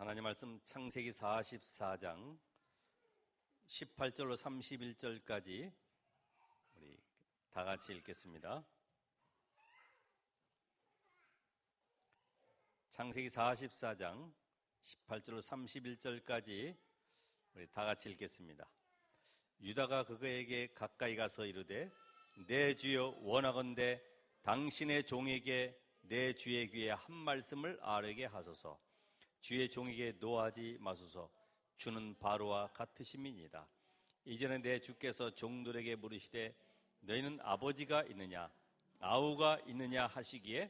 하나님 말씀 창세기 44장 18절로 31절까지 우리 다 같이 읽겠습니다. 창세기 44장 18절로 31절까지 우리 다 같이 읽겠습니다. 유다가 그에게 가까이 가서 이르되 내 주여 원하건대 당신의 종에게 내 주의 귀에 한 말씀을 아뢰게 하소서. 주의 종에게 노하지 마소서. 주는 바로와 같으심이니이다. 이전에 내 주께서 종들에게 물으시되 너희는 아버지가 있느냐 아우가 있느냐 하시기에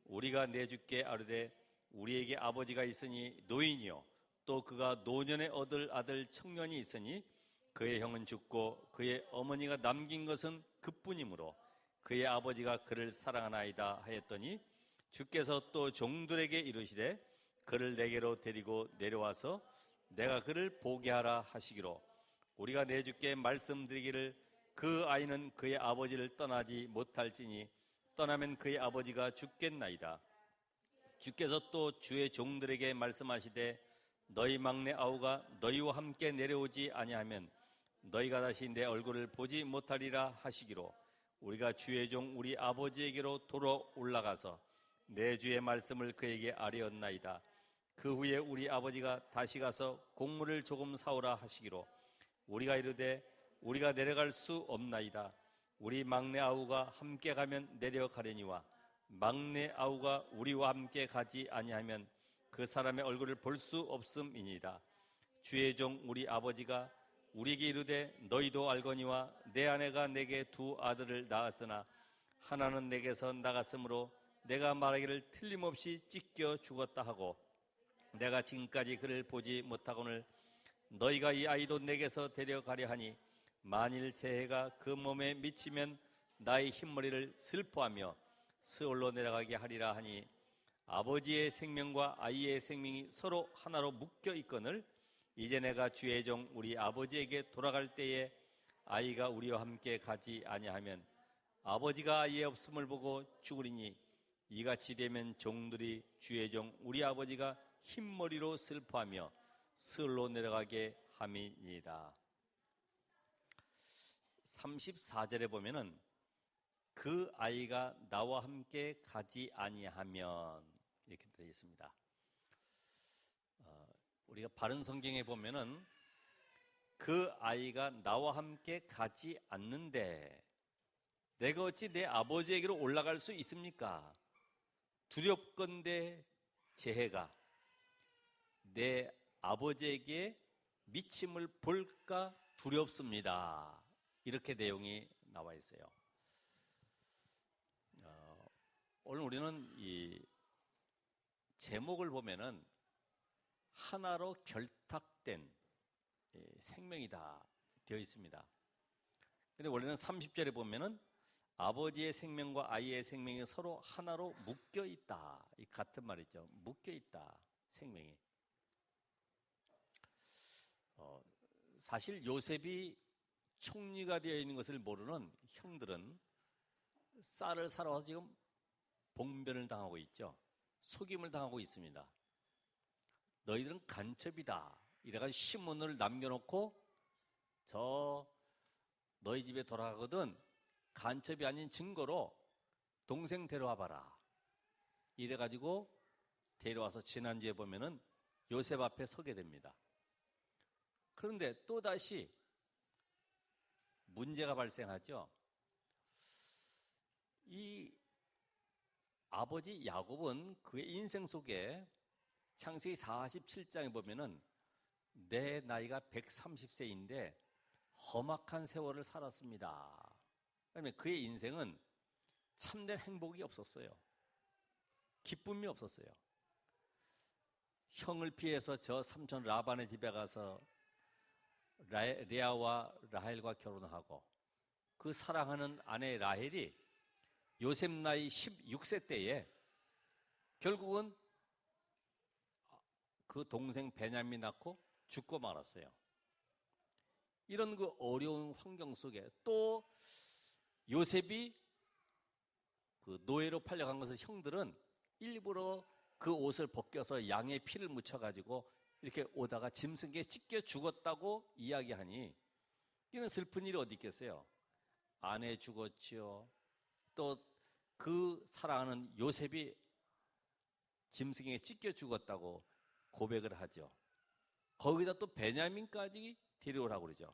우리가 내 주께 아뢰되 우리에게 아버지가 있으니 노인이요 또 그가 노년에 얻을 아들 청년이 있으니 그의 형은 죽고 그의 어머니가 남긴 것은 그뿐이므로 그의 아버지가 그를 사랑하나이다 하였더니 주께서 또 종들에게 이르시되 그를 내게로 데리고 내려와서 내가 그를 보게 하라 하시기로 우리가 내 주께 말씀드리기를 그 아이는 그의 아버지를 떠나지 못할지니 떠나면 그의 아버지가 죽겠나이다. 주께서 또 주의 종들에게 말씀하시되 너희 막내 아우가 너희와 함께 내려오지 아니하면 너희가 다시 내 얼굴을 보지 못하리라 하시기로 우리가 주의 종 우리 아버지에게로 돌아 올라가서 내 주의 말씀을 그에게 아뢰었나이다. 그 후에 우리 아버지가 다시 가서 곡물을 조금 사오라 하시기로 우리가 이르되 우리가 내려갈 수 없나이다. 우리 막내 아우가 함께 가면 내려가려니와 막내 아우가 우리와 함께 가지 아니하면 그 사람의 얼굴을 볼 수 없음이니이다. 주의 종 우리 아버지가 우리에게 이르되 너희도 알거니와 내 아내가 내게 두 아들을 낳았으나 하나는 내게서 나갔으므로 내가 말하기를 틀림없이 찢겨 죽었다 하고 내가 지금까지 그를 보지 못하거늘 너희가 이 아이도 내게서 데려가려 하니 만일 재해가 그 몸에 미치면 나의 흰머리를 슬퍼하며 스올로 내려가게 하리라 하니 아버지의 생명과 아이의 생명이 서로 하나로 묶여 있거늘 이제 내가 주의 종 우리 아버지에게 돌아갈 때에 아이가 우리와 함께 가지 아니하면 아버지가 아이의 없음을 보고 죽으리니 이같이 되면 종들이 주의 종 우리 아버지가 흰머리로 슬퍼하며 스올로 내려가게 함이니이다. 34절에 보면은 그 아이가 나와 함께 가지 아니하면 이렇게 되어 있습니다. 우리가 바른 성경에 보면은 그 아이가 나와 함께 가지 않는데 내가 어찌 내 아버지에게로 올라갈 수 있습니까? 두렵건대 재해가 내 아버지에게 미침을 볼까 두렵습니다. 이렇게 내용이 나와 있어요. 오늘 우리는 이 제목을 보면은 하나로 결탁된 생명이다 되어 있습니다. 근데 원래는 30절에 보면은 아버지의 생명과 아이의 생명이 서로 하나로 묶여 있다. 이 같은 말이죠. 묶여 있다. 생명이. 사실 요셉이 총리가 되어 있는 것을 모르는 형들은 쌀을 사러 와서 지금 봉변을 당하고 있죠. 속임을 당하고 있습니다. 너희들은 간첩이다. 이래가지고 신문을 남겨놓고 저 너희 집에 돌아가거든 간첩이 아닌 증거로 동생 데려와 봐라. 이래가지고 데려와서 지난주에 보면은 요셉 앞에 서게 됩니다. 그런데 또다시 문제가 발생하죠. 이 아버지 야곱은 그의 인생 속에 창세기 47장에 보면은 내 나이가 130세인데 험악한 세월을 살았습니다. 그다음에 그의 인생은 참된 행복이 없었어요. 기쁨이 없었어요. 형을 피해서 저 삼촌 라반의 집에 가서 레아와 라헬과 결혼하고 그 사랑하는 아내 라헬이 요셉 나이 16세 때에 결국은 그 동생 베냐민 낳고 죽고 말았어요. 이런 그 어려운 환경 속에 또 요셉이 그 노예로 팔려간 것을 형들은 일부러 그 옷을 벗겨서 양의 피를 묻혀가지고 이렇게 오다가 짐승에게 찢겨 죽었다고 이야기하니 이런 슬픈 일이 어디 있겠어요? 아내 죽었지요. 또 그 사랑하는 요셉이 짐승에게 찢겨 죽었다고 고백을 하죠. 거기다 또 베냐민까지 데려오라고 그러죠.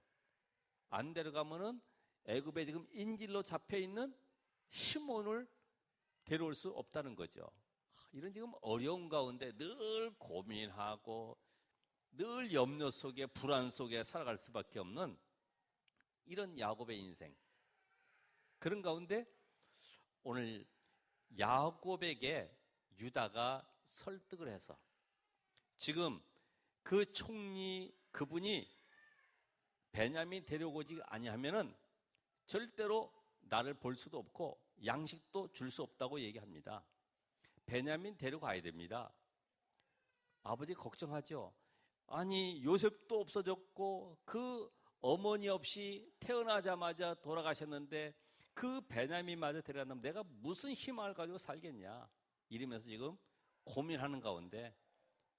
안 데려가면은 애굽에 지금 인질로 잡혀 있는 시몬을 데려올 수 없다는 거죠. 이런 지금 어려운 가운데 늘 고민하고 늘 염려 속에 불안 속에 살아갈 수밖에 없는 이런 야곱의 인생. 그런 가운데 오늘 야곱에게 유다가 설득을 해서 지금 그 총리 그분이 베냐민 데려오지 아니하면은 절대로 나를 볼 수도 없고 양식도 줄 수 없다고 얘기합니다. 베냐민 데려가야 됩니다. 아버지 걱정하죠. 아니 요셉도 없어졌고 그 어머니 없이 태어나자마자 돌아가셨는데 그 베냐민마저 데려간다면 내가 무슨 희망을 가지고 살겠냐 이러면서 지금 고민하는 가운데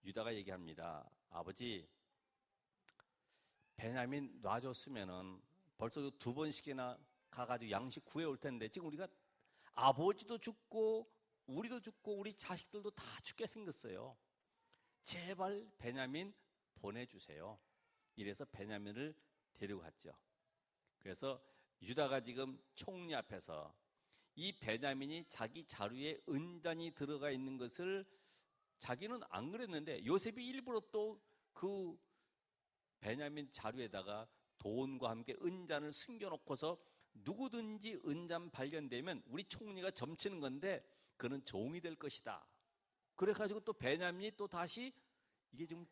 유다가 얘기합니다. 아버지 베냐민 놔줬으면은 벌써 2번씩이나 가가지고 양식 구해올 텐데 지금 우리가 아버지도 죽고 우리도 죽고 우리 자식들도 다 죽게 생겼어요. 제발 베냐민 보내주세요. 이래서 베냐민을 데려갔죠. 그래서 유다가 지금 총리 앞에서 이 베냐민이 자기 자루에 은잔이 들어가 있는 것을 자기는 안 그랬는데 요셉이 일부러 또 그 베냐민 자루에다가 돈과 함께 은잔을 숨겨놓고서 누구든지 은잔 발견되면 우리 총리가 점치는 건데 그는 종이 될 것이다. 그래가지고 또 베냐민이 또 다시 이게 좀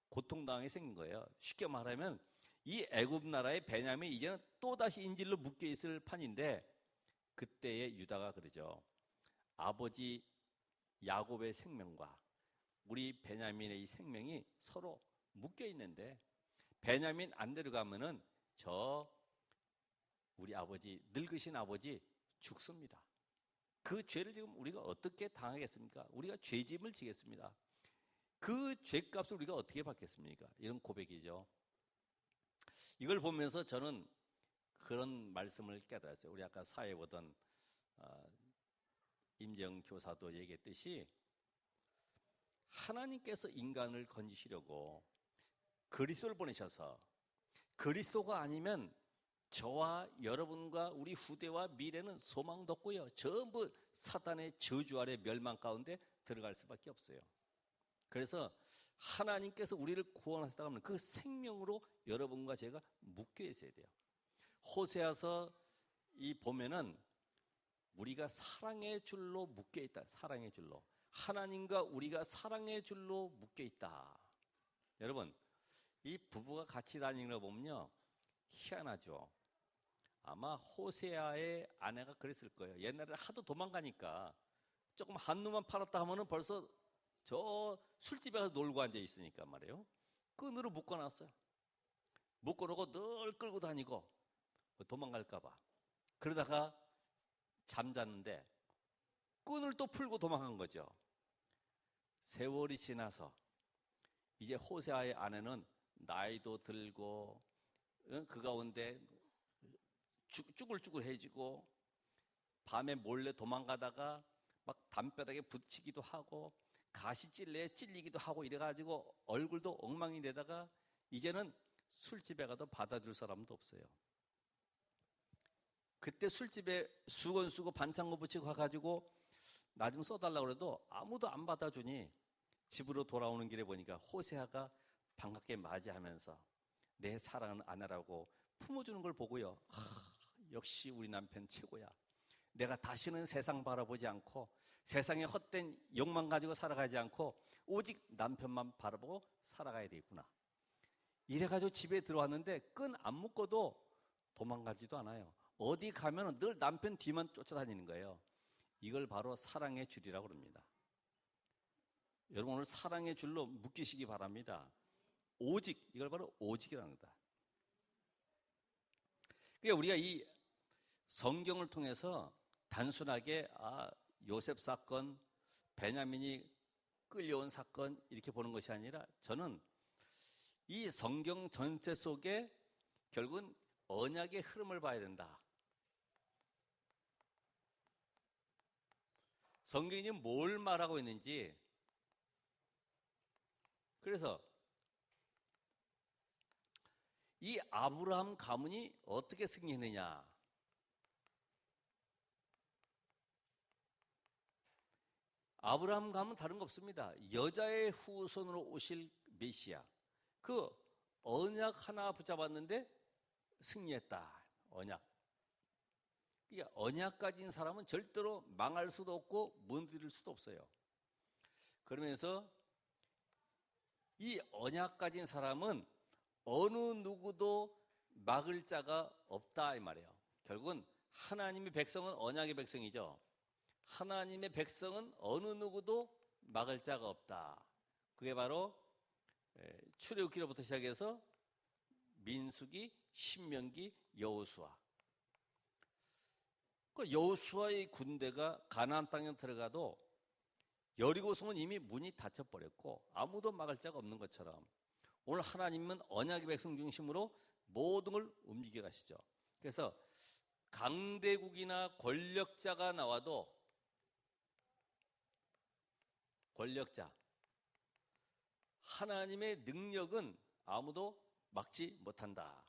고통당하게 생긴 거예요. 쉽게 말하면 이 애굽 나라의 베냐민이 이제는 또 다시 인질로 묶여 있을 판인데 그때에 유다가 그러죠. 아버지 야곱의 생명과 우리 베냐민의 이 생명이 서로 묶여 있는데 베냐민 안 데려가면은 우리 아버지 늙으신 아버지 죽습니다. 그 죄를 지금 우리가 어떻게 당하겠습니까? 우리가 죄짐을 지겠습니다. 그 죄값을 우리가 어떻게 받겠습니까? 이런 고백이죠. 이걸 보면서 저는 그런 말씀을 깨달았어요. 우리 아까 사회 보던 임정 교사도 얘기했듯이 하나님께서 인간을 건지시려고 그리스도를 보내셔서 그리스도가 아니면 저와 여러분과 우리 후대와 미래는 소망도 없고요. 전부 사단의 저주 아래 멸망 가운데 들어갈 수밖에 없어요. 그래서 하나님께서 우리를 구원하셨다고 하면 그 생명으로 여러분과 제가 묶여 있어야 돼요. 호세아서 이 보면은 우리가 사랑의 줄로 묶여 있다. 사랑의 줄로. 하나님과 우리가 사랑의 줄로 묶여 있다. 여러분, 이 부부가 같이 다니는 거 보면요. 희한하죠. 아마 호세아의 아내가 그랬을 거예요. 옛날에 하도 도망가니까 조금 한눈만 팔았다 하면은 벌써 저 술집에 가서 놀고 앉아 있으니까 말이에요. 끈으로 묶어놨어요. 묶어놓고 늘 끌고 다니고 도망갈까봐. 그러다가 잠잤는데 끈을 또 풀고 도망간 거죠. 세월이 지나서 이제 호세아의 아내는 나이도 들고 그 가운데 쭈글쭈글해지고 밤에 몰래 도망가다가 막 담벼락에 붙이기도 하고 가시찔레에 찔리기도 하고 이래가지고 얼굴도 엉망이 되다가 이제는 술집에 가도 받아줄 사람도 없어요. 그때 술집에 수건 쓰고 반창고 붙이고 가가지고 나 좀 써달라고 해도 아무도 안 받아주니 집으로 돌아오는 길에 보니까 호세아가 반갑게 맞이하면서 내 사랑하는 아내라고 품어주는 걸 보고요. 역시 우리 남편 최고야. 내가 다시는 세상 바라보지 않고 세상의 헛된 욕망 가지고 살아가지 않고 오직 남편만 바라보고 살아가야 되겠구나. 이래가지고 집에 들어왔는데 끈 안 묶어도 도망가지도 않아요. 어디 가면 늘 남편 뒤만 쫓아다니는 거예요. 이걸 바로 사랑의 줄이라고 합니다. 여러분 오늘 사랑의 줄로 묶이시기 바랍니다. 오직, 이걸 바로 오직이라는 거다. 그러니까 우리가 이 성경을 통해서 단순하게 요셉 사건, 베냐민이 끌려온 사건 이렇게 보는 것이 아니라 저는 이 성경 전체 속에 결국은 언약의 흐름을 봐야 된다. 성경이 뭘 말하고 있는지. 그래서 이 아브라함 가문이 어떻게 승리했느냐. 아브라함 가문 다른 거 없습니다. 여자의 후손으로 오실 메시아. 그 언약 하나 붙잡았는데 승리했다. 언약. 그러니까 언약 가진 사람은 절대로 망할 수도 없고 무너질 수도 없어요. 그러면서 이 언약 가진 사람은 어느 누구도 막을 자가 없다 이 말이에요. 결국은 하나님의 백성은 언약의 백성이죠. 하나님의 백성은 어느 누구도 막을 자가 없다. 그게 바로 출애굽기로부터 시작해서 민수기, 신명기, 여호수아. 그 여호수아의 군대가 가나안 땅에 들어가도 여리고성은 이미 문이 닫혀버렸고 아무도 막을 자가 없는 것처럼 오늘 하나님은 언약의 백성 중심으로 모든 걸 움직여 가시죠. 그래서 강대국이나 권력자가 나와도 권력자, 하나님의 능력은 아무도 막지 못한다.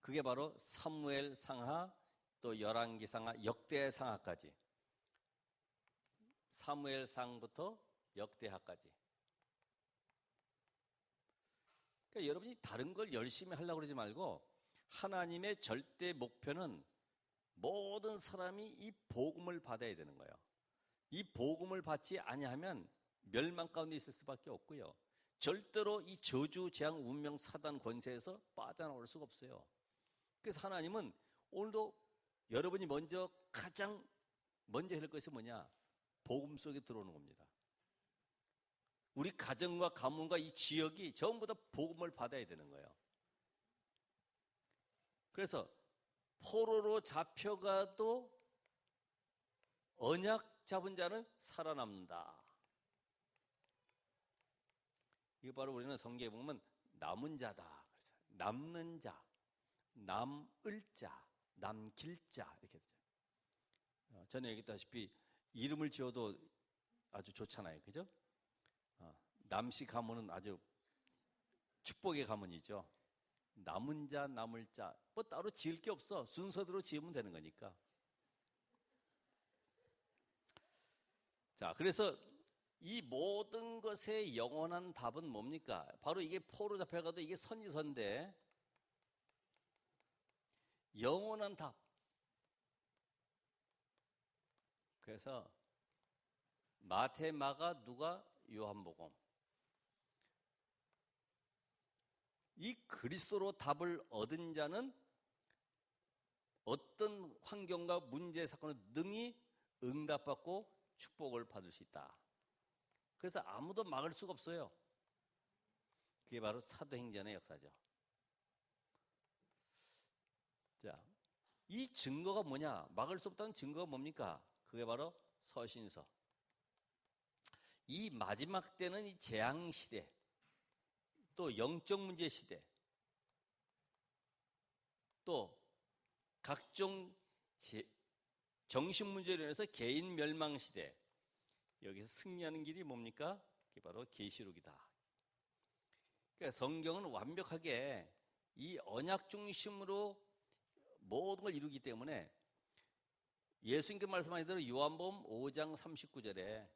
그게 바로 사무엘 상하, 또 열왕기 상하, 역대 상하까지. 사무엘 상부터 역대하까지. 그러니까 여러분이 다른 걸 열심히 하려고 그러지 말고 하나님의 절대 목표는 모든 사람이 이 복음을 받아야 되는 거예요. 이 복음을 받지 아니하면 멸망 가운데 있을 수밖에 없고요. 절대로 이 저주, 재앙, 운명, 사단 권세에서 빠져나올 수가 없어요. 그래서 하나님은 오늘도 여러분이 가장 먼저 할 것이 뭐냐? 복음 속에 들어오는 겁니다. 우리 가정과 가문과 이 지역이 전부 다 복음을 받아야 되는 거예요. 그래서 포로로 잡혀가도 언약 잡은 자는 살아남는다. 이거 바로 우리는 성경에 보면 남은 자다. 그래서 남는 자, 남을 자, 남길 자 이렇게 되죠. 전에 얘기했다시피 이름을 지어도 아주 좋잖아요. 그죠? 남씨 가문은 아주 축복의 가문이죠. 남은 자, 남을 자. 뭐 따로 지을 게 없어. 순서대로 지으면 되는 거니까. 자, 그래서 이 모든 것의 영원한 답은 뭡니까? 바로 이게 포로 잡혀가도 이게 선지서인데 영원한 답. 그래서 마태, 마가, 누가, 요한복음. 이 그리스도로 답을 얻은 자는 어떤 환경과 문제, 사건을 능히 응답받고 축복을 받을 수 있다. 그래서 아무도 막을 수가 없어요. 그게 바로 사도행전의 역사죠. 자, 이 증거가 뭐냐? 막을 수 없다는 증거가 뭡니까? 그게 바로 서신서. 이 마지막 때는 이 재앙 시대, 또 영적 문제 시대, 또 각종 정신 문제로 인해서 개인 멸망 시대, 여기서 승리하는 길이 뭡니까? 그게 바로 계시록이다. 그러니까 성경은 완벽하게 이 언약 중심으로 모든 걸 이루기 때문에 예수님께 말씀하신 대로 요한복음 5장 39절에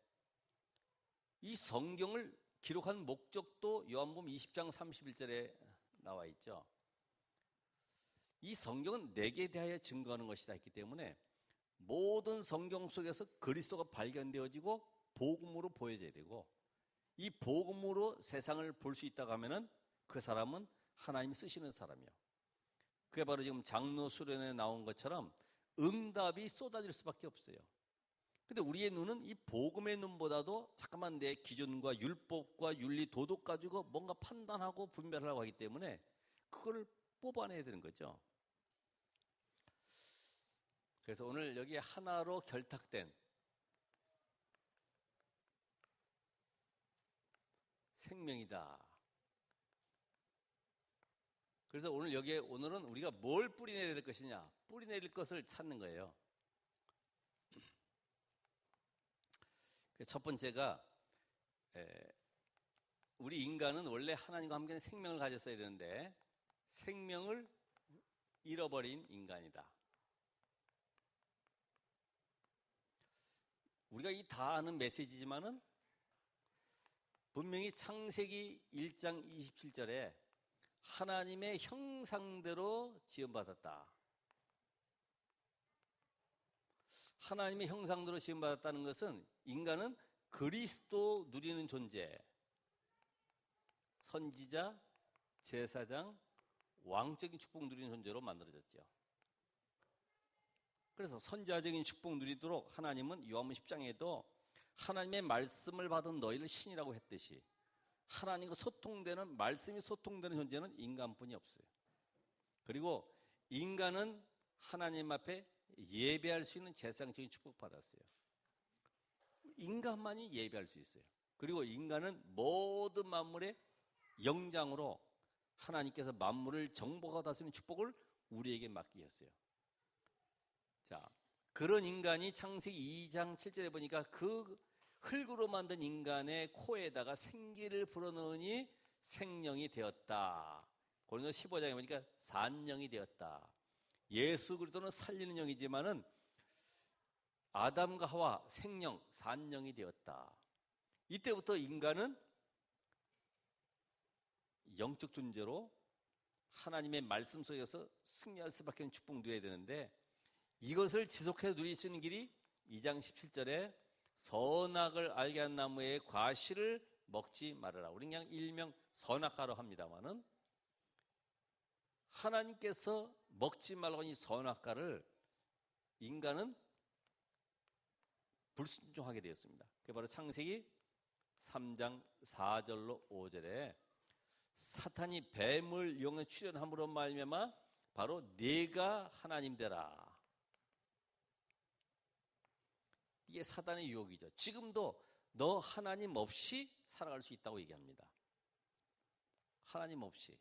이 성경을 기록한 목적도 요한복음 20장 31절에 나와 있죠. 이 성경은 내게 대하여 증거하는 것이다 했기 때문에 모든 성경 속에서 그리스도가 발견되어지고 복음으로 보여져야 되고 이 복음으로 세상을 볼 수 있다고 하면은 그 사람은 하나님이 쓰시는 사람이요. 그게 바로 지금 장로 수련에 나온 것처럼 응답이 쏟아질 수밖에 없어요. 근데 우리의 눈은 이 복음의 눈보다도 잠깐만 내 기준과 율법과 윤리, 도덕 가지고 뭔가 판단하고 분별하려고 하기 때문에 그걸 뽑아내야 되는 거죠. 그래서 오늘 여기 하나로 결탁된 생명이다. 그래서 오늘은 우리가 뭘 뿌리내야 될 것이냐? 뿌리내릴 것을 찾는 거예요. 첫 번째가 우리 인간은 원래 하나님과 함께 생명을 가졌어야 되는데 생명을 잃어버린 인간이다. 우리가 다 아는 메시지지만은 분명히 창세기 1장 27절에 하나님의 형상대로 지음받았다. 하나님의 형상대로 지음받았다는 것은 인간은 그리스도 누리는 존재, 선지자, 제사장, 왕적인 축복 누리는 존재로 만들어졌죠. 그래서 선지자적인 축복 누리도록 하나님은 요한복음 10장에도 하나님의 말씀을 받은 너희를 신이라고 했듯이 하나님과 소통되는, 말씀이 소통되는 존재는 인간뿐이 없어요. 그리고 인간은 하나님 앞에 예배할 수 있는 제사장적인 축복받았어요. 인간만이 예배할 수 있어요. 그리고 인간은 모든 만물의 영장으로 하나님께서 만물을 정복하고 다스리는 축복을 우리에게 맡기셨어요. 자, 그런 인간이 창세기 2장 7절에 보니까 그 흙으로 만든 인간의 코에다가 생기를 불어넣으니 생명이 되었다. 고린도서 15장에 보니까 산영이 되었다. 예수 그리스도는 살리는 영이지만은 아담과 하와 생명, 산영이 되었다. 이때부터 인간은 영적 존재로 하나님의 말씀 속에서 승리할 수밖에 없는 축복 누려야 되는데 이것을 지속해서 누릴 수 있는 길이 2장 17절에 선악을 알게 한 나무의 과실을 먹지 말아라. 우리 그냥 일명 선악과로 합니다만은 하나님께서 먹지 말라고 이 선악과를 인간은 불순종하게 되었습니다. 그게 바로 창세기 3장 4절로 5절에 사탄이 뱀을 이용해 출현함으로 말미암아 바로 네가 하나님 되라. 이게 사단의 유혹이죠. 지금도 너 하나님 없이 살아갈 수 있다고 얘기합니다. 하나님 없이.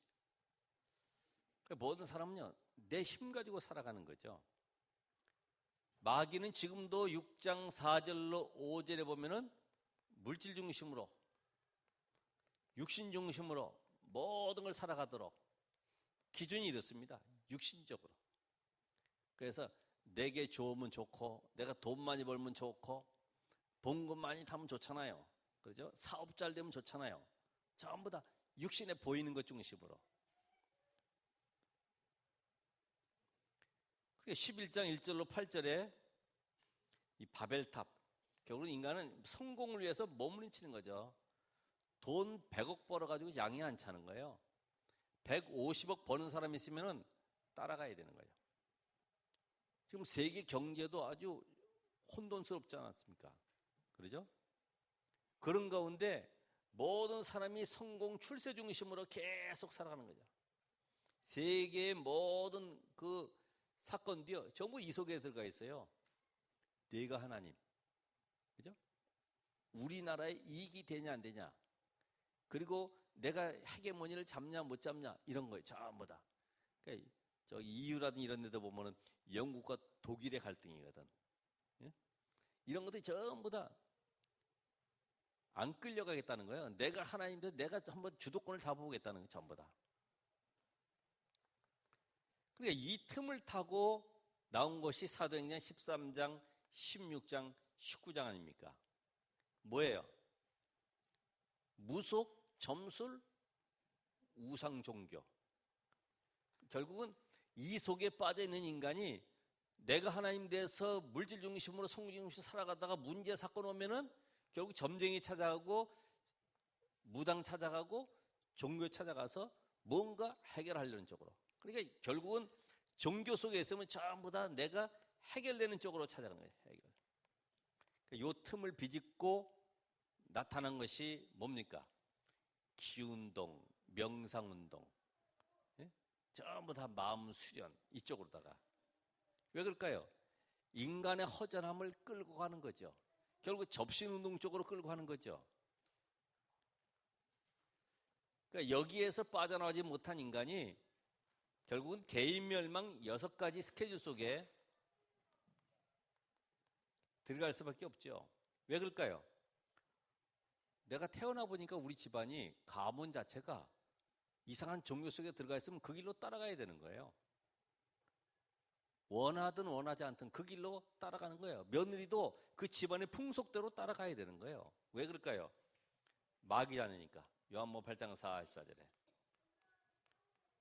모든 사람은요, 내 힘 가지고 살아가는 거죠. 마귀는 지금도 6장 4절로 5절에 보면은 물질 중심으로, 육신 중심으로 모든 걸 살아가도록 기준이 이렇습니다. 육신적으로. 그래서 내게 좋으면 좋고, 내가 돈 많이 벌면 좋고, 봉급 많이 타면 좋잖아요. 그렇죠? 사업 잘 되면 좋잖아요. 전부 다 육신에 보이는 것 중심으로. 그게 11장 1절로 8절에 이 바벨탑, 결국은 인간은 성공을 위해서 몸부림치는 거죠. 돈 100억 벌어가지고 양이 안 차는 거예요. 150억 버는 사람이 있으면 따라가야 되는 거예요. 지금 세계 경제도 아주 혼돈스럽지 않았습니까? 그러죠? 그런 가운데 모든 사람이 성공 출세 중심으로 계속 살아가는 거죠. 세계의 모든 그 사건도요, 전부 이 속에 들어가 있어요. 내가 하나님. 그죠? 우리나라에 이익이 되냐, 안 되냐. 그리고 내가 헤게모니를 잡냐, 못 잡냐, 이런 거예요. 전부 다. 그러니까 저 EU라든지 이런 데도 보면은 영국과 독일의 갈등이거든. 예? 이런 것들이 전부 다 안 끌려가겠다는 거예요. 내가 하나님인데 내가 한번 주도권을 잡아보겠다는 거예요. 전부 다. 그러니까 이 틈을 타고 나온 것이 사도행전 13장, 16장, 19장 아닙니까? 뭐예요? 무속, 점술, 우상 종교. 결국은 이 속에 빠져 있는 인간이 내가 하나님 돼서 물질 중심으로 성공 중심으로 살아가다가 문제 사건 오면은 결국 점쟁이 찾아가고 무당 찾아가고 종교 찾아가서 뭔가 해결하려는 쪽으로. 그러니까 결국은 종교 속에 있으면 전부 다 내가 해결되는 쪽으로 찾아가는 거예요. 해결. 이 틈을 비집고 나타난 것이 뭡니까? 기운동, 명상운동. 예? 전부 다 마음 수련 이쪽으로다가. 왜 그럴까요? 인간의 허전함을 끌고 가는 거죠. 결국 접신운동 쪽으로 끌고 가는 거죠. 그러니까 여기에서 빠져나오지 못한 인간이 결국은 개인 멸망 6가지 스케줄 속에 들어갈 수밖에 없죠. 왜 그럴까요? 내가 태어나 보니까 우리 집안이 가문 자체가 이상한 종교 속에 들어가 있으면 그 길로 따라가야 되는 거예요. 원하든 원하지 않든 그 길로 따라가는 거예요. 며느리도 그 집안의 풍속대로 따라가야 되는 거예요. 왜 그럴까요? 마귀라니까. 요한복음 8장 44절에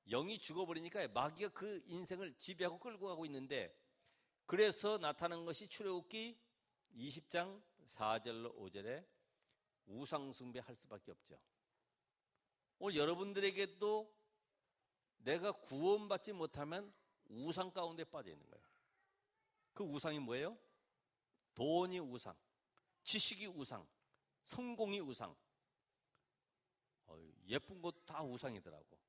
영이 죽어버리니까 마귀가 그 인생을 지배하고 끌고 가고 있는데, 그래서 나타난 것이 출애굽기 20장 4절로 5절에 우상 숭배할 수밖에 없죠. 오늘 여러분들에게도 내가 구원받지 못하면 우상 가운데 빠져 있는 거예요. 그 우상이 뭐예요? 돈이 우상, 지식이 우상, 성공이 우상. 예쁜 것 다 우상이더라고.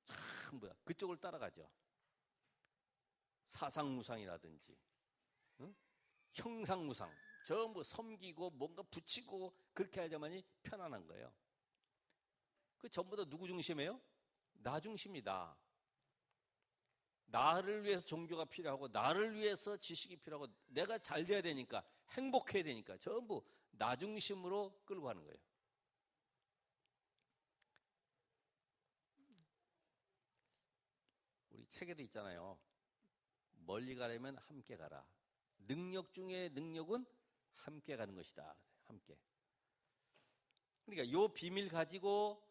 참 뭐야, 그쪽을 따라가죠. 사상 우상이라든지, 응? 형상 우상, 전부 섬기고 뭔가 붙이고 그렇게 하자만이 편안한 거예요. 그 전부 다 누구 중심이에요? 나 중심이다. 나를 위해서 종교가 필요하고, 나를 위해서 지식이 필요하고, 내가 잘 돼야 되니까, 행복해야 되니까 전부 나 중심으로 끌고 가는 거예요. 우리 책에도 있잖아요. 멀리 가려면 함께 가라. 능력 중에 능력은 함께 가는 것이다. 함께. 그러니까 이 비밀 가지고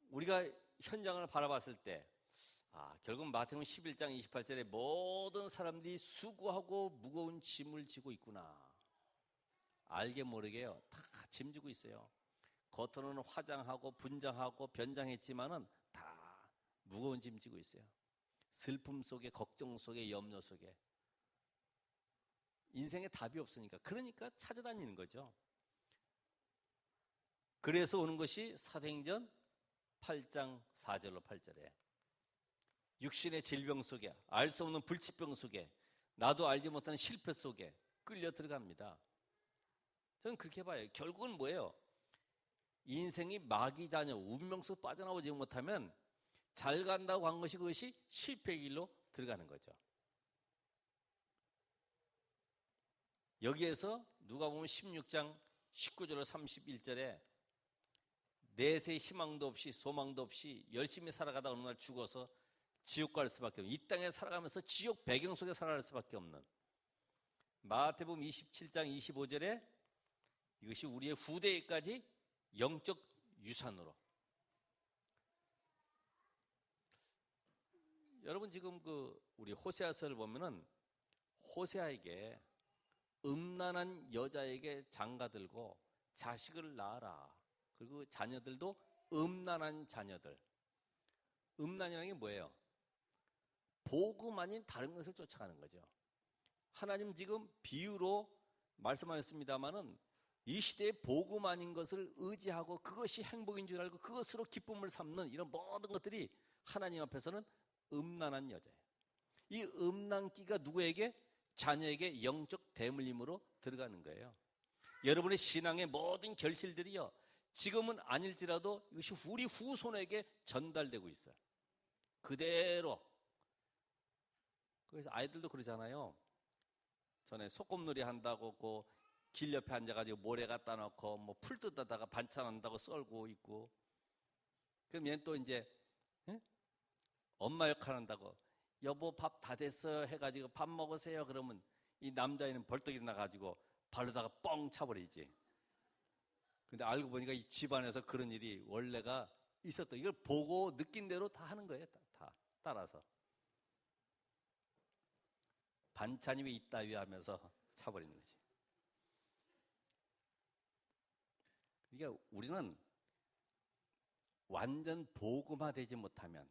우리가 현장을 바라봤을 때, 결국 마태복음 11장 28절에 모든 사람들이 수고하고 무거운 짐을 지고 있구나. 알게 모르게요. 다 짐지고 있어요. 겉으로는 화장하고 분장하고 변장했지만은 다 무거운 짐 지고 있어요. 슬픔 속에, 걱정 속에, 염려 속에. 인생에 답이 없으니까. 그러니까 찾아다니는 거죠. 그래서 오는 것이 사도행전 8장 4절로 8절에 육신의 질병 속에, 알 수 없는 불치병 속에, 나도 알지 못하는 실패 속에 끌려 들어갑니다. 저는 그렇게 봐요. 결국은 뭐예요? 인생이 마귀 자녀, 운명 속 빠져나오지 못하면 잘 간다고 한 것이 그것이 실패의 길로 들어가는 거죠. 여기에서 누가복음 16장 19절로 31절에 내세 희망도 없이 소망도 없이 열심히 살아가다 어느 날 죽어서 지옥 갈 수밖에 없는, 이 땅에 살아가면서 지옥 배경 속에 살아갈 수밖에 없는 마태복음 27장 25절에 이것이 우리의 후대에까지 영적 유산으로. 여러분 지금 우리 호세아서를 보면은 호세아에게 음란한 여자에게 장가들고 자식을 낳아라. 그리고 자녀들도 음란한 자녀들. 음란이라는 게 뭐예요? 복음 아닌 다른 것을 쫓아가는 거죠. 하나님 지금 비유로 말씀하셨습니다마는 이 시대에 복음 아닌 것을 의지하고 그것이 행복인 줄 알고 그것으로 기쁨을 삼는 이런 모든 것들이 하나님 앞에서는 음란한 여자예요. 이 음란기가 누구에게? 자녀에게 영적 대물림으로 들어가는 거예요. 여러분의 신앙의 모든 결실들이요, 지금은 아닐지라도 이것이 우리 후손에게 전달되고 있어요. 그대로. 그래서 아이들도 그러잖아요. 전에 소꿉놀이 한다고 길 옆에 앉아가지고 모래 갖다 놓고 뭐 풀 뜯다가 반찬한다고 썰고 있고, 그럼 얘는 또 이제 엄마 역할 한다고 여보 밥 다 됐어 해가지고 밥 먹으세요 그러면 이 남자애는 벌떡 일어나가지고 발로다가 뻥 차버리지. 근데 알고 보니까 이 집안에서 그런 일이 원래가 있었던, 이걸 보고 느낀 대로 다 하는 거예요. 다 따라서. 반찬이 왜 있다위 하면서 차버리는 거지. 그러니까 우리는 완전 복음화되지 못하면,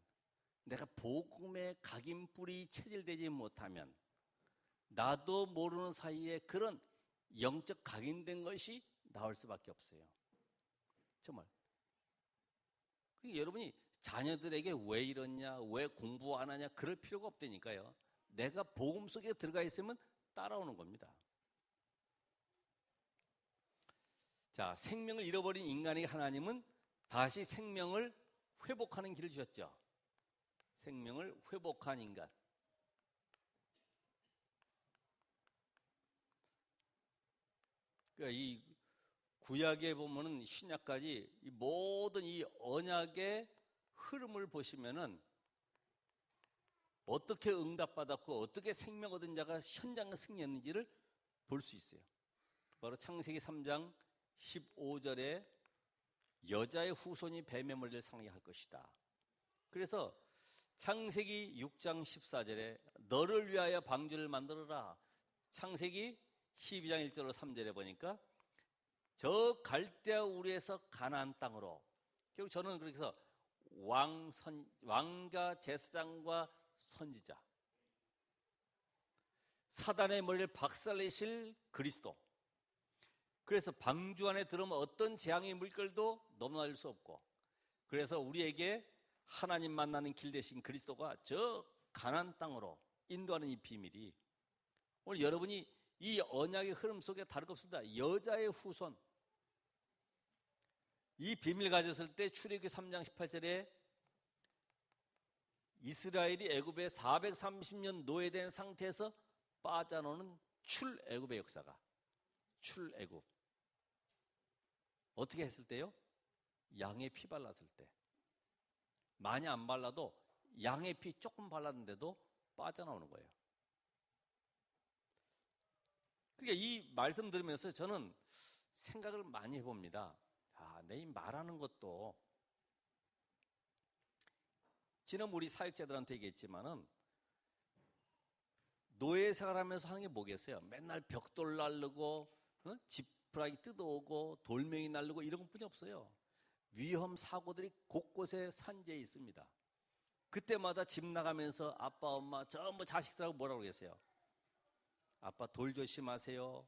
내가 복음의 각인뿔이 체질되지 못하면 나도 모르는 사이에 그런 영적 각인된 것이 나올 수밖에 없어요. 정말. 여러분이 자녀들에게 왜 이러냐, 왜 공부 안 하냐 그럴 필요가 없다니까요. 내가 복음 속에 들어가 있으면 따라오는 겁니다. 자, 생명을 잃어버린 인간에게 하나님은 다시 생명을 회복하는 길을 주셨죠. 생명을 회복한 인간. 그러니까 이 구약에 보면은 신약까지 이 모든 이 언약의 흐름을 보시면은 어떻게 응답받았고 어떻게 생명 얻은 자가 현장에 승리했는지를 볼 수 있어요. 바로 창세기 3장 15절에 여자의 후손이 뱀의 머리를 상하게 할 것이다. 그래서 창세기 6장 14절에 너를 위하여 방주를 만들어라. 창세기 12장 1절로 3절에 보니까 저 갈대아 우르에서 가나안 땅으로. 결국 저는 그렇게 해서 왕과 제사장과 선지자, 사단의 머리를 박살내실 그리스도. 그래서 방주 안에 들어오면 어떤 재앙의 물결도 넘어갈 수 없고, 그래서 우리에게 하나님 만나는 길 대신 그리스도가 저 가나안 땅으로 인도하는 이 비밀이, 오늘 여러분이 이 언약의 흐름 속에 다를 것 없습니다. 여자의 후손, 이 비밀 가졌을 때 출애굽기 3장 18절에 이스라엘이 애굽에 430년 노예된 상태에서 빠져나오는 출애굽의 역사가, 출애굽 어떻게 했을 때요? 양의 피 발랐을 때. 많이 안 발라도 양의 피 조금 발랐는데도 빠져나오는 거예요. 그러니까 이 말씀 들으면서 저는 생각을 많이 해봅니다. 내 이 말하는 것도 지난 우리 사역자들한테 얘기했지만은 노예 생활하면서 하는 게 뭐겠어요? 맨날 벽돌 날르고 지푸라기 뜯어오고 돌멩이 날르고 이런 것뿐이 없어요. 위험 사고들이 곳곳에 산재해 있습니다. 그때마다 집 나가면서 아빠 엄마 전부 자식들하고 뭐라고 그러겠어요? 아빠 돌 조심하세요.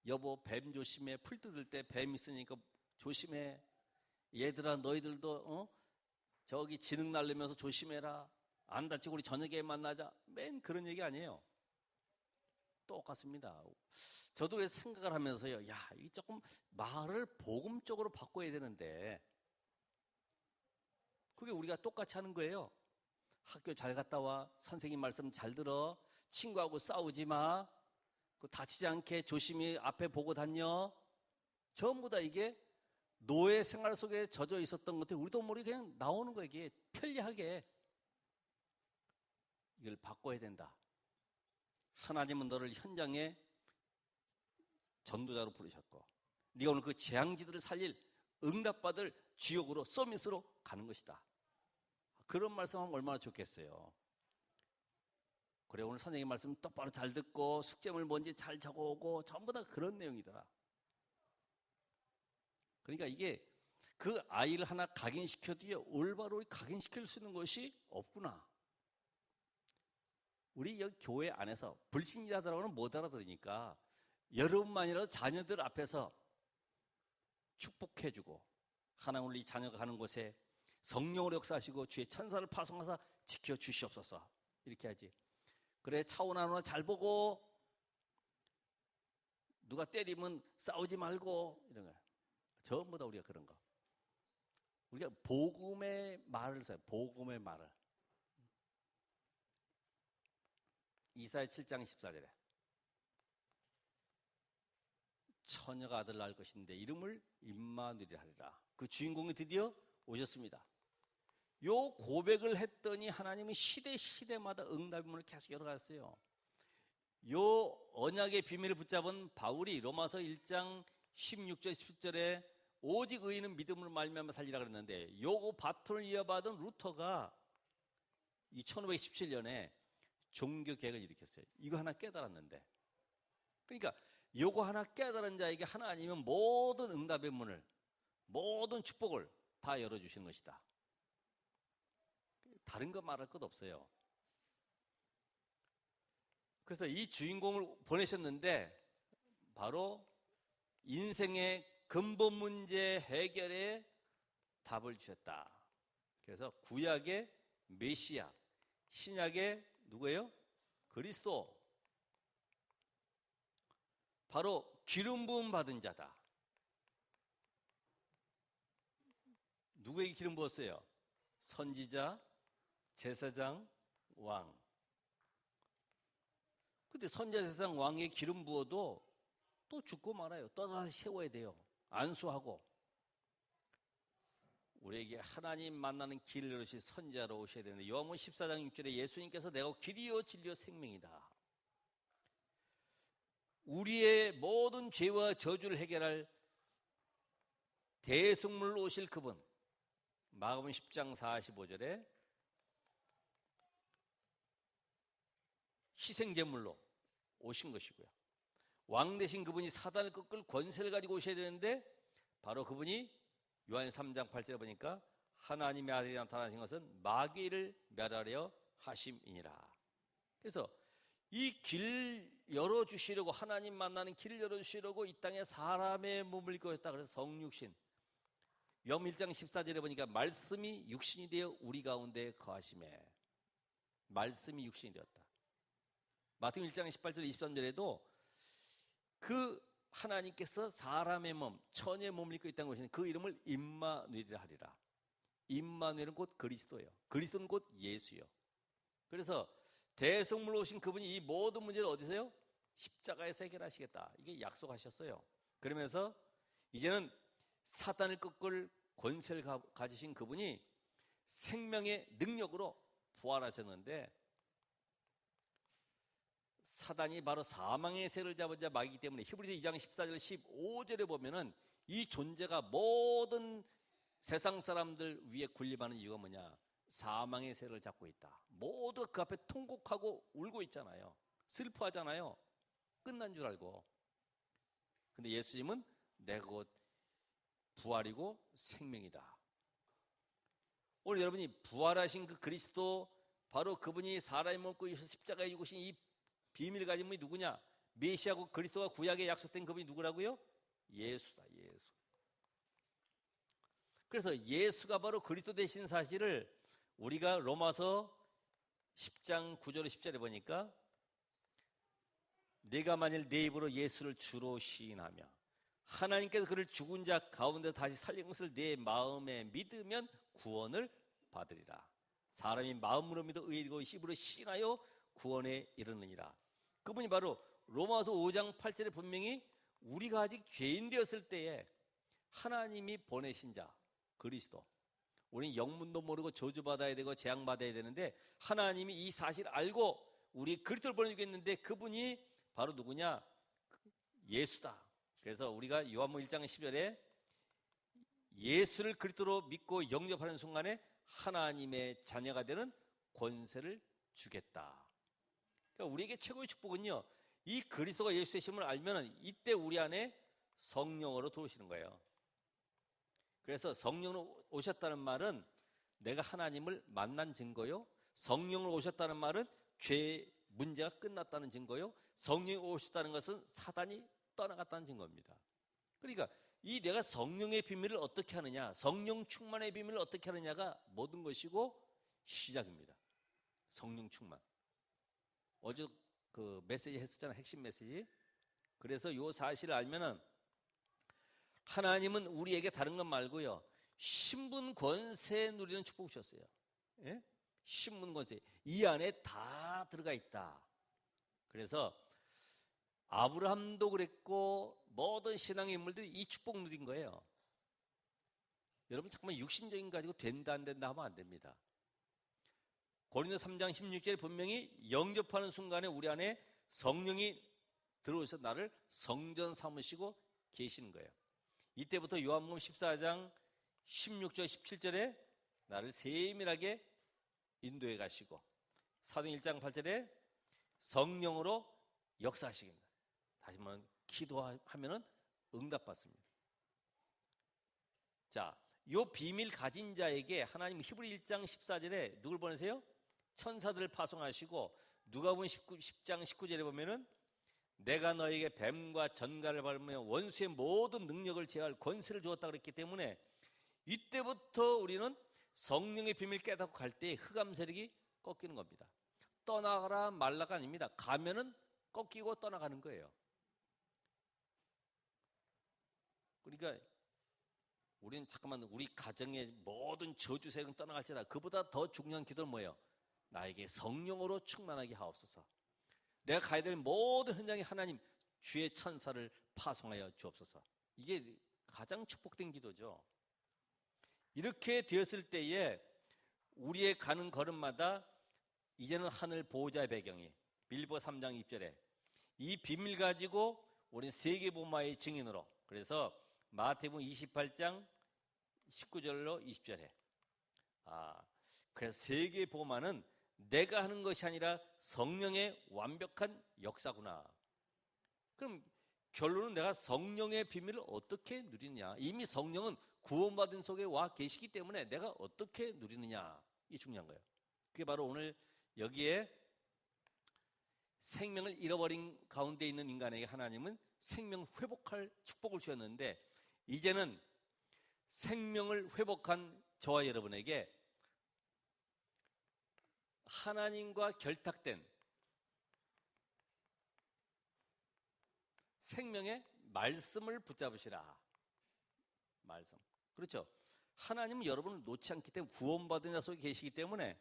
여보 뱀 조심해. 풀 뜯을 때 뱀 있으니까 조심해. 얘들아 너희들도 저기 지능 날리면서 조심해라. 안 다치고 우리 저녁에 만나자. 맨 그런 얘기 아니에요. 똑같습니다. 저도 왜 생각을 하면서요, 이 조금 말을 복음적으로 바꿔야 되는데 그게 우리가 똑같이 하는 거예요. 학교 잘 갔다 와. 선생님 말씀 잘 들어. 친구하고 싸우지 마. 다치지 않게 조심히 앞에 보고 다녀. 전부 다 이게 노예 생활 속에 젖어 있었던 것들이 우리도 모르게 그냥 나오는 거예요. 이게 편리하게. 이걸 바꿔야 된다. 하나님은 너를 현장에 전도자로 부르셨고 네가 오늘 그 재앙지들을 살릴 응답받을 지역으로 서밋으로 가는 것이다. 그런 말씀하면 얼마나 좋겠어요. 그래 오늘 선생님 말씀 똑바로 잘 듣고 숙제물 뭔지 잘 적어오고 전부 다 그런 내용이더라. 그러니까 이게 그 아이를 하나 각인시켜도요 올바로 각인시킬 수 있는 것이 없구나. 우리 여기 교회 안에서 불신자들하고는 못 알아들으니까 여러분만이라도 자녀들 앞에서 축복해주고 하나님 오늘 이 자녀가 가는 곳에 성령으로 역사하시고 주의 천사를 파송하사 지켜주시옵소서 이렇게 하지. 그래 차원 하나 잘 보고 누가 때리면 싸우지 말고 이런 거야. 전부 다 우리가 그런 거. 우리가 복음의 말을 써요. 복음의 말을. 이사야 7장 14절에 처녀가 아들 낳을 것인데 이름을 임마누엘이라 하리라. 그 주인공이 드디어 오셨습니다. 요 고백을 했더니 하나님은 시대마다 응답문을 계속 열어갔어요. 요 언약의 비밀을 붙잡은 바울이 로마서 1장 16절 17절에 오직 의인은 믿음으로 말미암아 살리라 그랬는데 요거 바톤을 이어받은 루터가 이 1517년에 종교 개혁을 일으켰어요. 이거 하나 깨달았는데, 그러니까 요거 하나 깨달은 자에게 하나님은 모든 응답의 문을, 모든 축복을 다 열어주시는 것이다. 다른 거 말할 것 없어요. 그래서 이 주인공을 보내셨는데 바로 인생의 근본 문제 해결에 답을 주셨다. 그래서 구약의 메시아, 신약의 누구예요? 그리스도. 바로 기름 부음 받은 자다. 누구에게 기름 부었어요? 선지자, 제사장, 왕. 근데 선지자, 제사장, 왕에 기름 부어도 또 죽고 말아요. 또 다시 세워야 돼요. 안수하고. 우리에게 하나님 만나는 길을 열으신 선지자로 오셔야 되는데, 요한복음 14장 6절에 예수님께서 내가 길이요 진리요 생명이다. 우리의 모든 죄와 저주를 해결할 대속물로 오실 그분, 마가복음 10장 45절에 희생제물로 오신 것이고요. 왕 되신 그분이 사단을 꺾을 권세를 가지고 오셔야 되는데, 바로 그분이 요한 3장 8절에 보니까 하나님의 아들이 나타나신 것은 마귀를 멸하려 하심이니라. 그래서 이 길 열어주시려고, 하나님 만나는 길을 열어주시려고 이 땅에 사람의 몸을 입고 했다. 그래서 성육신. 요한 1장 14절에 보니까 말씀이 육신이 되어 우리 가운데 거하심에, 말씀이 육신이 되었다. 마태복음 1장 18절 23절에도 그 하나님께서 사람의 몸, 천의 몸을 입고 있다는 것이 그 이름을 임마누엘이라 하리라. 임마누엘은 곧 그리스도예요. 그리스도는 곧 예수요. 그래서 대성물로 오신 그분이 이 모든 문제를 어디서요? 십자가에서 해결하시겠다. 이게 약속하셨어요. 그러면서 이제는 사단을 꺾을 권세를 가지신 그분이 생명의 능력으로 부활하셨는데, 사단이 바로 사망의 세를 잡은 자 마귀이기 때문에 히브리서 2장 14절 15절에 보면은 이 존재가 모든 세상 사람들 위에 군림하는 이유가 뭐냐? 사망의 세를 잡고 있다. 모두 그 앞에 통곡하고 울고 있잖아요. 슬퍼하잖아요. 끝난 줄 알고. 근데 예수님은 내가 곧 부활이고 생명이다. 오늘 여러분이 부활하신 그 그리스도, 바로 그분이 사람의 몸을 입고 십자가에 죽으신 이 비밀을 가진 분이 누구냐? 메시아고 그리스도가 구약에 약속된 그분이 누구라고요? 예수다. 예수. 그래서 예수가 바로 그리스도 되신 사실을 우리가 로마서 10장 9절 10절에 보니까, 내가 만일 내 입으로 예수를 주로 시인하며 하나님께서 그를 죽은 자 가운데 다시 살린 것을 내 마음에 믿으면 구원을 받으리라. 사람이 마음으로 믿어 의리고 입으로 시인하여 구원에 이르느니라. 그분이 바로 로마서 5장 8절에 분명히 우리가 아직 죄인 되었을 때에 하나님이 보내신 자 그리스도, 우리는 영문도 모르고 저주받아야 되고 재앙받아야 되는데, 하나님이 이 사실을 알고 우리 그리스도를 보내주겠는데, 그분이 바로 누구냐? 예수다. 그래서 우리가 요한복음 1장 10절에 예수를 그리스도로 믿고 영접하는 순간에 하나님의 자녀가 되는 권세를 주겠다. 그러니까 우리에게 최고의 축복은요, 이 그리스도가 예수 되심을 알면 이때 우리 안에 성령으로 들어오시는 거예요. 그래서 성령으로 오셨다는 말은 내가 하나님을 만난 증거요, 성령으로 오셨다는 말은 죄 문제가 끝났다는 증거요, 성령이 오셨다는 것은 사단이 떠나갔다는 증거입니다. 그러니까 이 내가 성령의 비밀을 어떻게 하느냐, 성령 충만의 비밀을 어떻게 하느냐가 모든 것이고 시작입니다. 성령 충만. 어제 그 메시지 했었잖아요. 핵심 메시지. 그래서 이 사실을 알면은 하나님은 우리에게 다른 것 말고요, 신분 권세 누리는 축복을 주셨어요. 예? 신분 권세 이 안에 다 들어가 있다. 그래서 아브라함도 그랬고 모든 신앙의 인물들이 이 축복 누린 거예요. 여러분 잠깐만 육신적인 거 가지고 된다 안 된다 하면 안 됩니다. 고린도서 3장 16절에 분명히 영접하는 순간에 우리 안에 성령이 들어오셔서 나를 성전 삼으시고 계시는 거예요. 이때부터 요한복음 14장 16절 17절에 나를 세밀하게 인도해 가시고, 사도행 1장 8절에 성령으로 역사하시겠다. 다시 한번 기도하면은 응답받습니다. 자, 요 비밀 가진 자에게 하나님 히브리 1장 14절에 누굴 보내세요? 천사들을 파송하시고, 누가복음 10장 19절에 보면은 내가 너에게 뱀과 전갈을 밟으며 원수의 모든 능력을 제어할 권세를 주었다 그랬기 때문에, 이때부터 우리는 성령의 비밀 깨닫고 갈 때 흑암 세력이 꺾이는 겁니다. 떠나가라 말라가 아닙니다. 가면은 꺾이고 떠나가는 거예요. 그러니까 우리는 잠깐만 우리 가정의 모든 저주 세력은 떠나갈지라 그보다 더 중요한 기도는 뭐예요? 나에게 성령으로 충만하게 하옵소서. 내가 가야 될 모든 현장에 하나님 주의 천사를 파송하여 주옵소서. 이게 가장 축복된 기도죠. 이렇게 되었을 때에 우리의 가는 걸음마다 이제는 하늘 보호자의 배경이 빌보 3장 2절에 이 비밀 가지고 우리는 세계복음화의 증인으로, 그래서 마태복음 28장 19절로 20절에 그래서 세계복음화는 내가 하는 것이 아니라 성령의 완벽한 역사구나. 그럼 결론은 내가 성령의 비밀을 어떻게 누리느냐. 이미 성령은 구원받은 속에 와 계시기 때문에 내가 어떻게 누리느냐, 이게 중요한 거예요. 그게 바로 오늘 여기에 생명을 잃어버린 가운데 있는 인간에게 하나님은 생명 회복할 축복을 주셨는데, 이제는 생명을 회복한 저와 여러분에게 하나님과 결탁된 생명의 말씀을 붙잡으시라. 말씀. 그렇죠. 하나님은 여러분을 놓지 않기 때문에, 구원받은 자 속에 계시기 때문에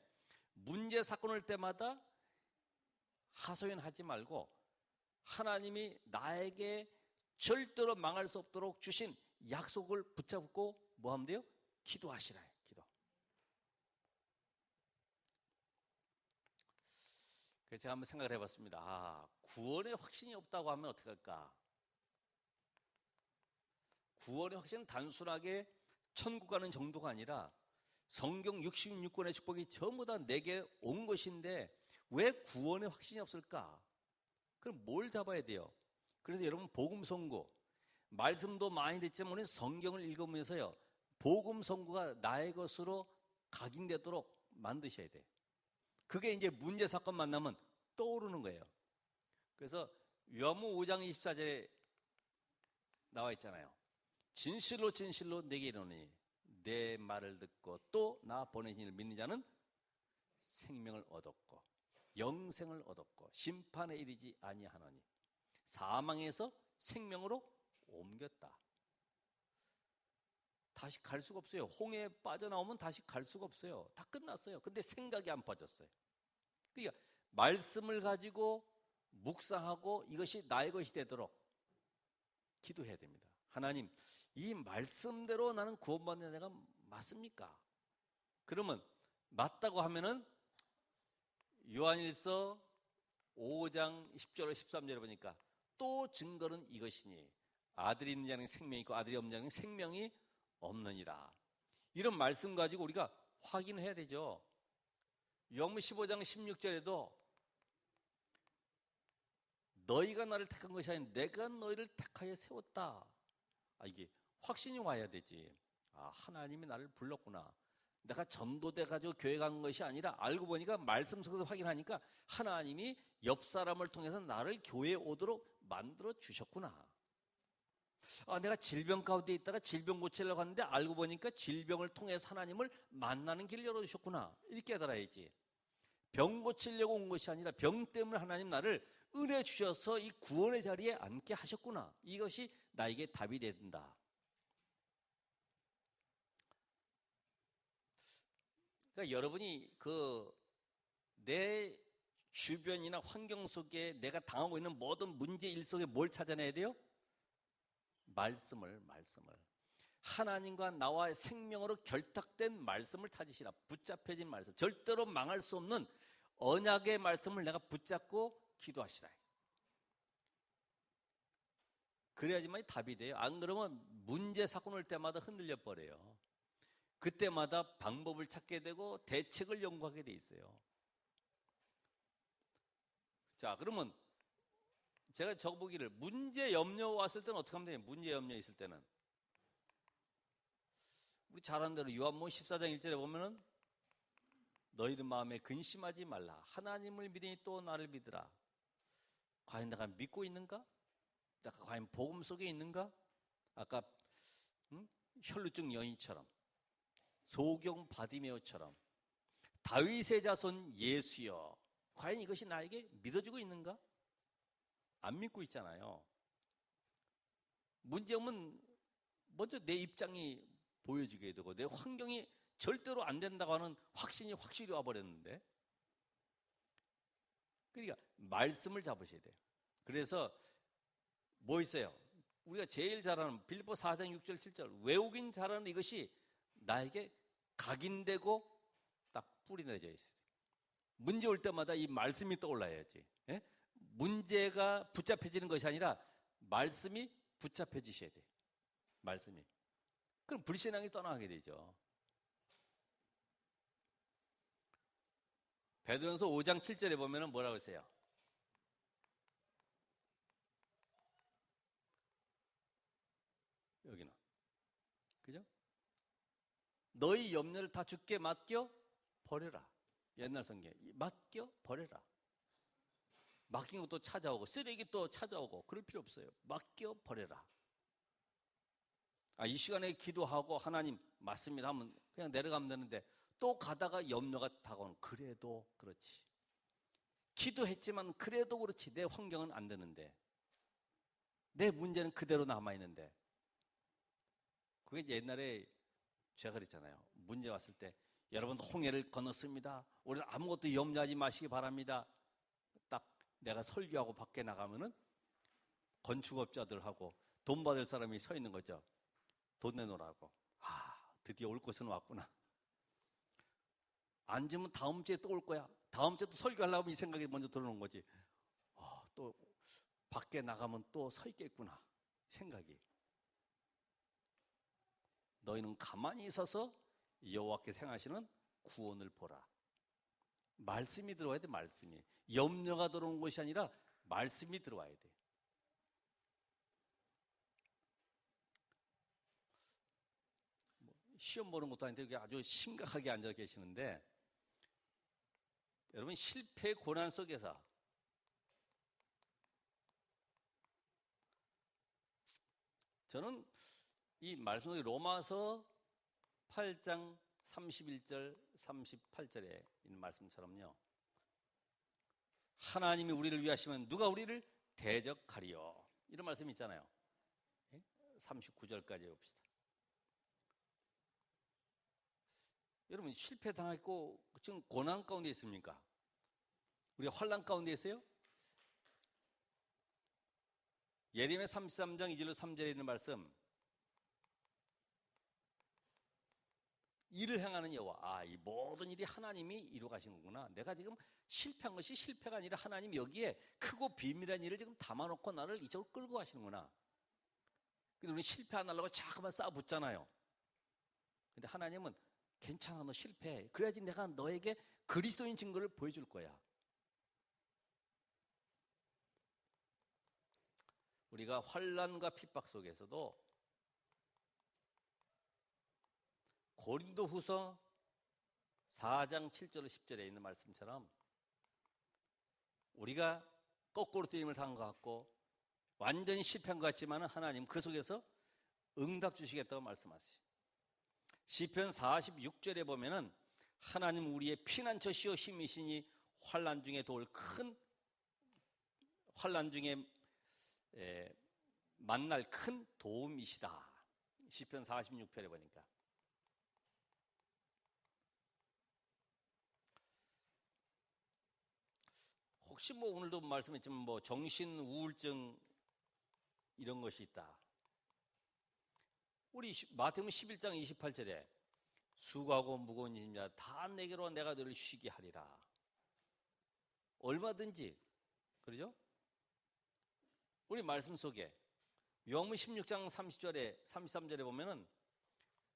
문제 사건 올 때마다 하소연하지 말고 하나님이 나에게 절대로 망할 수 없도록 주신 약속을 붙잡고 뭐 하면 돼요? 기도하시라. 기도. 그래서 제가 한번 생각을 해봤습니다. 구원의 확신이 없다고 하면 어떻게 할까? 구원의 확신은 단순하게 천국 가는 정도가 아니라 성경 66권의 축복이 전부 다 내게 온 것인데 왜 구원의 확신이 없을까? 그럼 뭘 잡아야 돼요? 그래서 여러분 복음 선고, 말씀도 많이 듣지만 우리는 성경을 읽으면서요, 복음 선고가 나의 것으로 각인되도록 만드셔야 돼. 그게 이제 문제 사건 만나면 떠오르는 거예요. 그래서 요한복음 5장 24절에 나와 있잖아요. 진실로 진실로 내게 이르노니 내 말을 듣고 또 나 보내신 이를 믿는 자는 생명을 얻었고 영생을 얻었고 심판에 이르지 아니하노니 사망에서 생명으로 옮겼다. 다시 갈 수가 없어요. 홍해에 빠져나오면 다시 갈 수가 없어요. 다 끝났어요. 근데 생각이 안 빠졌어요. 그러니까 말씀을 가지고 묵상하고 이것이 나의 것이 되도록 기도해야 됩니다. 하나님, 이 말씀대로 나는 구원받는 자가 맞습니까? 그러면 맞다고 하면은 요한일서 5장 10절 13절에 보니까 또 증거는 이것이니 아들이 있는 자는 생명이 있고 아들이 없는 자는 생명이 없느니라. 이런 말씀 가지고 우리가 확인해야 되죠. 요한복음 15장 16절에도 너희가 나를 택한 것이 아닌 내가 너희를 택하여 세웠다. 이게 확신이 와야 되지. 하나님이 나를 불렀구나. 내가 전도돼 가지고 교회 간 것이 아니라 알고 보니까 말씀 속에서 확인하니까 하나님이 옆 사람을 통해서 나를 교회에 오도록 만들어 주셨구나. 내가 질병 가운데 있다가 질병 고치려고 하는데 알고 보니까 질병을 통해서 하나님을 만나는 길을 열어주셨구나. 이렇게 깨달아야지. 병 고치려고 온 것이 아니라 병 때문에 하나님 나를 은혜 주셔서 이 구원의 자리에 앉게 하셨구나. 이것이 나에게 답이 된다. 그러니까 여러분이 내 주변이나 환경 속에 내가 당하고 있는 모든 문제 일 속에 뭘 찾아내야 돼요? 말씀을. 하나님과 나와의 생명으로 결탁된 말씀을 찾으시라. 붙잡혀진 말씀. 절대로 망할 수 없는 언약의 말씀을 내가 붙잡고 기도하시라. 그래야지만 답이 돼요. 안 그러면 문제 사건 올 때마다 흔들려 버려요. 그때마다 방법을 찾게 되고 대책을 연구하게 돼 있어요. 자, 그러면 제가 적어보기를 문제 염려 왔을 때는 어떻게 하면 돼요? 문제 염려 있을 때는 우리 잘 아는 대로 요한복음 14장 1절에 보면은 너희들 마음에 근심하지 말라. 하나님을 믿으니 또 나를 믿으라. 과연 내가 믿고 있는가? 내가 과연 복음 속에 있는가? 아까 혈루증 여인처럼, 소경 바디메오처럼, 다윗의 자손 예수여, 과연 이것이 나에게 믿어지고 있는가? 안 믿고 있잖아요. 문제는 먼저 내 입장이 보여지게 되고 내 환경이 절대로 안 된다고 하는 확신이 확실히 와버렸는데, 그러니까 말씀을 잡으셔야 돼요. 그래서 뭐 있어요? 우리가 제일 잘하는 빌립보 4장 6절 7절 외우긴 잘하는 이것이 나에게 각인되고 딱 뿌리 내려져 있어요. 문제 올 때마다 이 말씀이 떠올라야지. 예? 문제가 붙잡혀지는 것이 아니라 말씀이 붙잡혀지셔야 돼요. 말씀이. 그럼 불신앙이 떠나게 되죠. 베드로전서 5장 7절에 보면 뭐라고 했어요? 여기는. 그죠? 너희 염려를 다 주께 맡겨 버려라. 옛날 성경에 맡겨 버려라. 맡긴 것도 찾아오고 쓰레기 또 찾아오고 그럴 필요 없어요. 맡겨 버려라. 이 시간에 기도하고 하나님 맞습니다 하면 그냥 내려가면 되는데, 또 가다가 염려가 다가오는, 그래도 그렇지. 기도했지만 그래도 그렇지. 내 환경은 안 되는데, 내 문제는 그대로 남아있는데. 그게 옛날에 제가 그랬잖아요. 문제 왔을 때 여러분 홍해를 건넜습니다. 우리는 아무것도 염려하지 마시기 바랍니다. 딱 내가 설교하고 밖에 나가면은 건축업자들하고 돈 받을 사람이 서 있는 거죠. 돈 내놓으라고. 드디어 올 것은 왔구나. 앉으면 다음 주에 또 올 거야. 다음 주에 또 설교하려면 이 생각이 먼저 들어오는 거지. 또 밖에 나가면 또 서 있겠구나. 생각이. 너희는 가만히 있어서 여호와께서 행하시는 구원을 보라. 말씀이 들어와야 돼. 말씀이. 염려가 들어오는 것이 아니라 말씀이 들어와야 돼. 시험 보는 것도 아닌데 아주 심각하게 앉아 계시는데, 여러분 실패 고난 속에서 저는 이 말씀 속에 로마서 8장 31절 38절에 있는 말씀처럼요, 하나님이 우리를 위하시면 누가 우리를 대적하리요, 이런 말씀이 있잖아요. 39절까지 봅시다. 여러분 실패당했고 지금 고난 가운데 있습니까? 우리가 환난 가운데 있어요? 예레미야 33장 2절로 3절에 있는 말씀, 일을 행하는 여호와. 이 모든 일이 하나님이 이루어 가시는 거구나. 내가 지금 실패한 것이 실패가 아니라 하나님이 여기에 크고 비밀한 일을 지금 담아놓고 나를 이쪽으로 끌고 가시는구나. 근데 우리 실패 안 하려고 자꾸만 싸붙잖아요. 근데 하나님은 괜찮아, 너 실패해. 그래야지 내가 너에게 그리스도인 증거를 보여줄 거야. 우리가 환난과 핍박 속에서도 고린도후서 4장 7절 10절에 있는 말씀처럼 우리가 거꾸로 뛰임을 당한 것 같고 완전히 실패한 것 같지만 하나님 그 속에서 응답 주시겠다고 말씀하세요. 시편 46절에 보면은 하나님 우리의 피난처시요 힘이시니 환난 중에 도울 큰 환난 중에 만날 큰 도움이시다. 시편 46편에 보니까. 혹시 오늘도 말씀했지만 정신 우울증 이런 것이 있다. 우리 마태복음 11장 28절에 수고하고 무거운 짐자 다 내게로 내가 너를 쉬게 하리라. 얼마든지, 그러죠? 우리 말씀 속에 요한복음 16장 30절에 33절에 보면은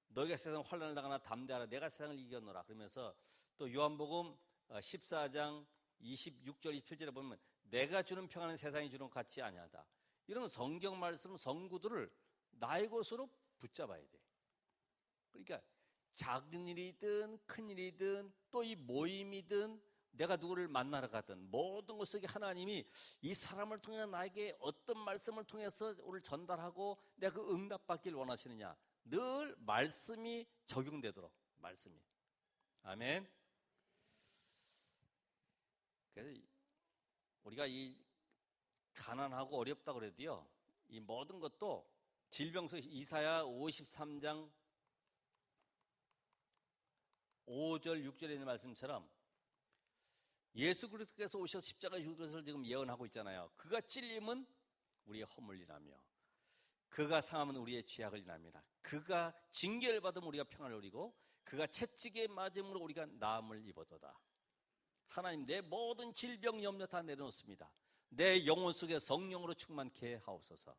너희가 세상 환난을 당하나 담대하라 내가 세상을 이겼노라. 그러면서 또 요한복음 14장 26절 27절에 보면 내가 주는 평안은 세상이 주는 것 같지 아니하다. 이런 성경 말씀 성구들을 나의 것으로 붙잡아야 돼. 그러니까 작은 일이든 큰 일이든 또 이 모임이든 내가 누구를 만나러 가든 모든 것 속에 하나님이 이 사람을 통해 나에게 어떤 말씀을 통해서 오늘 전달하고 내가 그 응답받기를 원하시느냐, 늘 말씀이 적용되도록. 말씀이. 아멘. 그래서 우리가 이 가난하고 어렵다고 그래도요, 이 모든 것도 질병 속에 이사야 53장 5절, 6절에 있는 말씀처럼 예수 그리스도께서 오셔서 십자가에 죽을 것을 지금 예언하고 있잖아요. 그가 찔림은 우리의 허물을 인하며 그가 상함은 우리의 죄악을 인함이라. 그가 징계를 받으면 우리가 평안을 누리고 그가 채찍에 맞음으로 우리가 나음을 입었도다. 하나님, 내 모든 질병 염려 다 내려놓습니다. 내 영혼 속에 성령으로 충만케 하옵소서.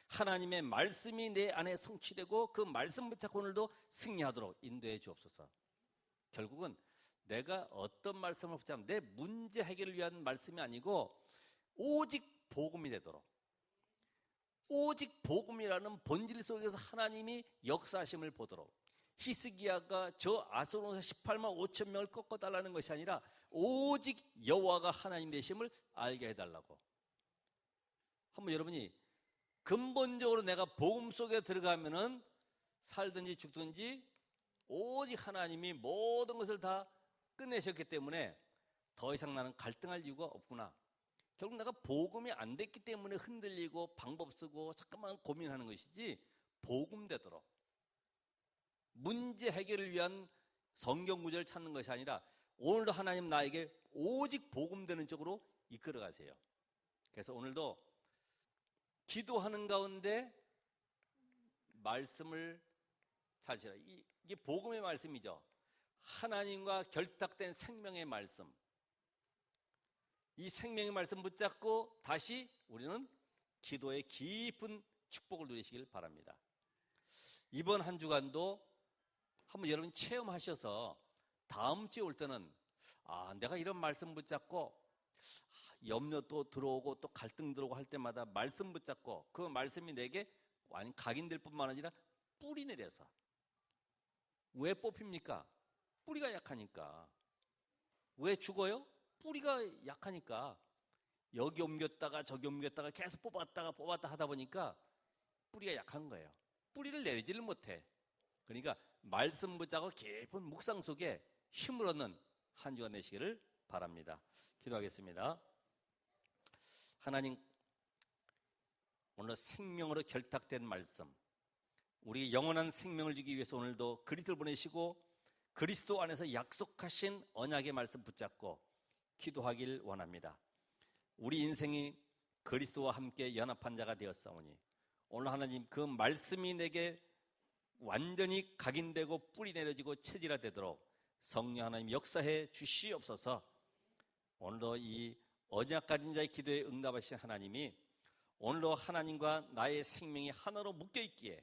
하나님의 말씀이 내 안에 성취되고 그 말씀 붙잡고 오늘도 승리하도록 인도해 주옵소서. 결국은 내가 어떤 말씀을 붙잡으면 내 문제 해결을 위한 말씀이 아니고 오직 복음이 되도록, 오직 복음이라는 본질 속에서 하나님이 역사하심을 보도록, 히스기야가 저 아수르에서 18만 5천 명을 꺾어달라는 것이 아니라 오직 여호와가 하나님 되심을 알게 해달라고. 한번 여러분이 근본적으로 내가 복음 속에 들어가면은 살든지 죽든지 오직 하나님이 모든 것을 다 끝내셨기 때문에 더 이상 나는 갈등할 이유가 없구나. 결국 내가 복음이 안 됐기 때문에 흔들리고 방법 쓰고 잠깐만 고민하는 것이지, 복음 되도록 문제 해결을 위한 성경 구절을 찾는 것이 아니라 오늘도 하나님 나에게 오직 복음 되는 쪽으로 이끌어 가세요. 그래서 오늘도 기도하는 가운데 말씀을 찾으라. 이게 복음의 말씀이죠. 하나님과 결탁된 생명의 말씀. 이 생명의 말씀 붙잡고 다시 우리는 기도의 깊은 축복을 누리시길 바랍니다. 이번 한 주간도 한번 여러분 체험하셔서 다음 주에 올 때는 내가 이런 말씀 붙잡고 염려도 들어오고 또 갈등 들어오고 할 때마다 말씀 붙잡고 그 말씀이 내게 완전 각인될 뿐만 아니라 뿌리 내려서. 왜 뽑힙니까? 뿌리가 약하니까. 왜 죽어요? 뿌리가 약하니까. 여기 옮겼다가 저기 옮겼다가 계속 뽑았다 하다 보니까 뿌리가 약한 거예요. 뿌리를 내리지를 못해. 그러니까 말씀 붙잡고 깊은 묵상 속에 힘을 얻는 한 주가 되시기를 바랍니다. 기도하겠습니다. 하나님, 오늘 생명으로 결탁된 말씀, 우리 영원한 생명을 주기 위해서 오늘도 그리스도를 보내시고 그리스도 안에서 약속하신 언약의 말씀 붙잡고 기도하길 원합니다. 우리 인생이 그리스도와 함께 연합한 자가 되었사오니 오늘 하나님 그 말씀이 내게 완전히 각인되고 뿌리 내려지고 체질화되도록 성령 하나님 역사해 주시옵소서. 오늘도 이 언약 가진 자의 기도에 응답하신 하나님이 오늘도 하나님과 나의 생명이 하나로 묶여있기에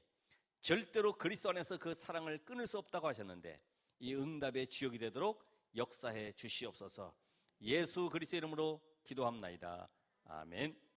절대로 그리스도 안에서 그 사랑을 끊을 수 없다고 하셨는데 이 응답의 주역이 되도록 역사해 주시옵소서. 예수 그리스도 이름으로 기도합나이다. 아멘.